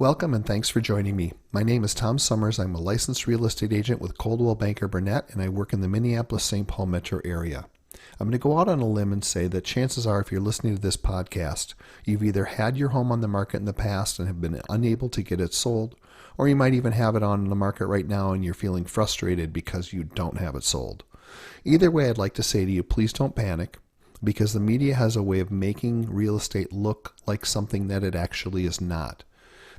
Welcome and thanks for joining me. My name is Tom Summers. I'm a licensed real estate agent with Coldwell Banker Burnett, and I work in the Minneapolis-St. Paul metro area. I'm going to go out on a limb and say that chances are, if you're listening to this podcast, you've either had your home on the market in the past and have been unable to get it sold, or you might even have it on the market right now and you're feeling frustrated because you don't have it sold. Either way, I'd like to say to you, please don't panic, because the media has a way of making real estate look like something that it actually is not.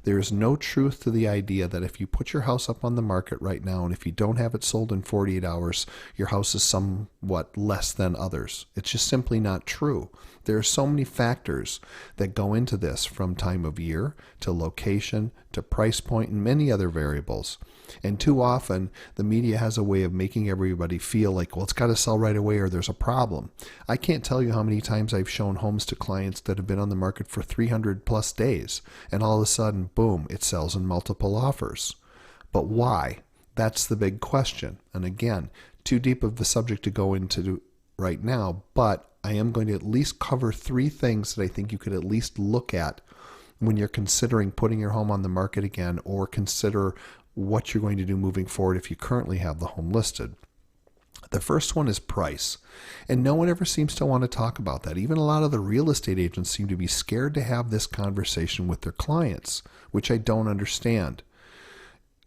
There is no truth to the idea that if you put your house up on the market right now and if you don't have it sold in 48 hours, your house is somewhat less than others. It's just simply not true. There are so many factors that go into this, from time of year to location to price point and many other variables. And too often, the media has a way of making everybody feel like, well, it's got to sell right away or there's a problem. I can't tell you how many times I've shown homes to clients that have been on the market for 300 plus days, and all of a sudden, boom, it sells in multiple offers. But why? That's the big question. And again, too deep of the subject to go into right now, but I am going to at least cover three things that I think you could at least look at when you're considering putting your home on the market again, or consider what you're going to do moving forward if you currently have the home listed. The first one is price. And no one ever seems to want to talk about that. Even a lot of the real estate agents seem to be scared to have this conversation with their clients, which I don't understand.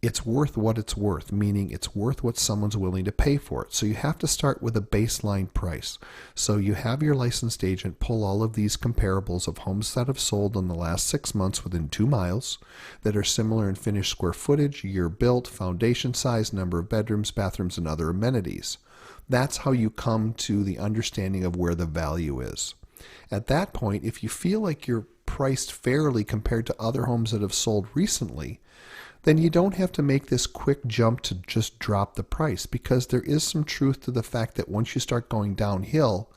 It's worth what it's worth, meaning it's worth what someone's willing to pay for it. So you have to start with a baseline price. So you have your licensed agent pull all of these comparables of homes that have sold in the last 6 months within 2 miles that are similar in finished square footage, year built, foundation size, number of bedrooms, bathrooms, and other amenities. That's how you come to the understanding of where the value is. At that point, if you feel like you're priced fairly compared to other homes that have sold recently, then you don't have to make this quick jump to just drop the price, because there is some truth to the fact that once you start going downhill,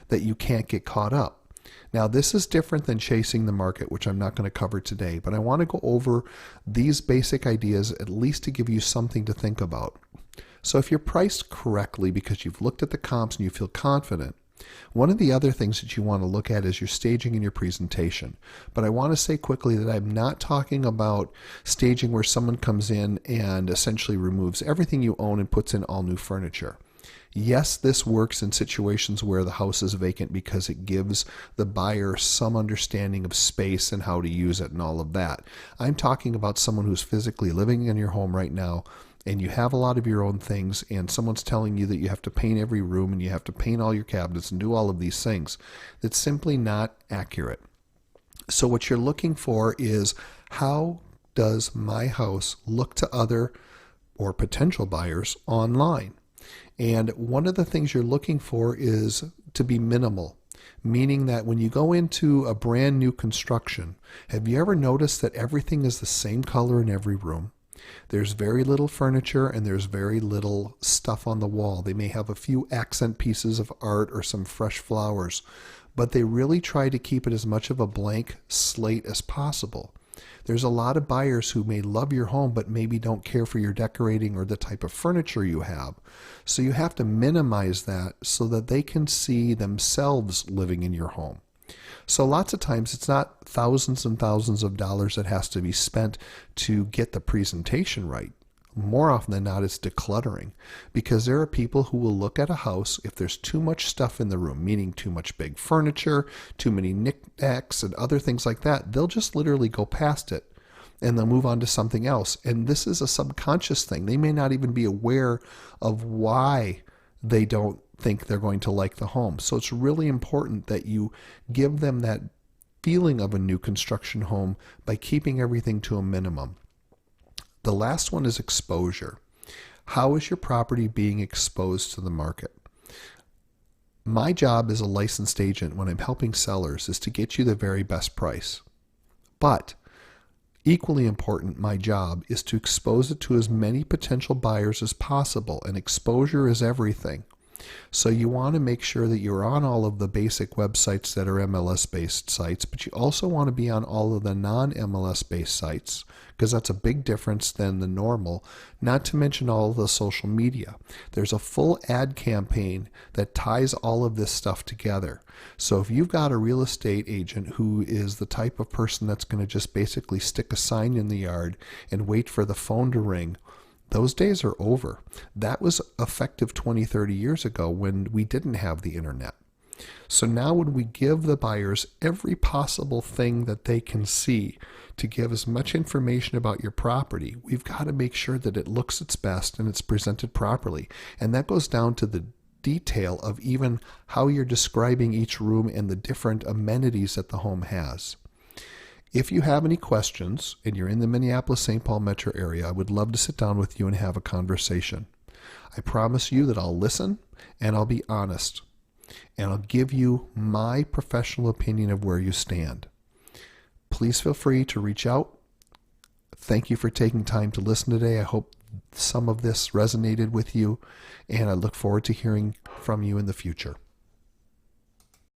that you can't get caught up. Now, this is different than chasing the market, which I'm not going to cover today, but I want to go over these basic ideas at least to give you something to think about. So if you're priced correctly because you've looked at the comps and you feel confident, one of the other things that you want to look at is your staging and your presentation. But I want to say quickly that I'm not talking about staging where someone comes in and essentially removes everything you own and puts in all new furniture. Yes, this works in situations where the house is vacant because it gives the buyer some understanding of space and how to use it and all of that. I'm talking about someone who's physically living in your home right now, and you have a lot of your own things, and someone's telling you that you have to paint every room and you have to paint all your cabinets and do all of these things. That's simply not accurate. So what you're looking for is, how does my house look to other or potential buyers online? And one of the things you're looking for is to be minimal, meaning that when you go into a brand new construction, have you ever noticed that everything is the same color in every room? There's very little furniture and there's very little stuff on the wall. They may have a few accent pieces of art or some fresh flowers, but they really try to keep it as much of a blank slate as possible. There's a lot of buyers who may love your home but maybe don't care for your decorating or the type of furniture you have. So you have to minimize that so that they can see themselves living in your home. So lots of times it's not thousands and thousands of dollars that has to be spent to get the presentation right. More often than not, it's decluttering, because there are people who will look at a house if there's too much stuff in the room, meaning too much big furniture, too many knickknacks and other things like that. They'll just literally go past it and they'll move on to something else. And this is a subconscious thing. They may not even be aware of why they don't think they're going to like the home. So it's really important that you give them that feeling of a new construction home by keeping everything to a minimum. The last one is exposure. How is your property being exposed to the market? My job as a licensed agent when I'm helping sellers is to get you the very best price. But equally important, my job is to expose it to as many potential buyers as possible, and exposure is everything. So you want to make sure that you're on all of the basic websites that are MLS-based sites, but you also want to be on all of the non-MLS-based sites, because that's a big difference than the normal, not to mention all of the social media. There's a full ad campaign that ties all of this stuff together. So if you've got a real estate agent who is the type of person that's going to just basically stick a sign in the yard and wait for the phone to ring, those days are over. That was effective 20, 30 years ago when we didn't have the internet. So now when we give the buyers every possible thing that they can see to give as much information about your property, we've got to make sure that it looks its best and it's presented properly. And that goes down to the detail of even how you're describing each room and the different amenities that the home has. If you have any questions and you're in the Minneapolis-St. Paul metro area, I would love to sit down with you and have a conversation. I promise you that I'll listen and I'll be honest, and I'll give you my professional opinion of where you stand. Please feel free to reach out. Thank you for taking time to listen today. I hope some of this resonated with you, and I look forward to hearing from you in the future.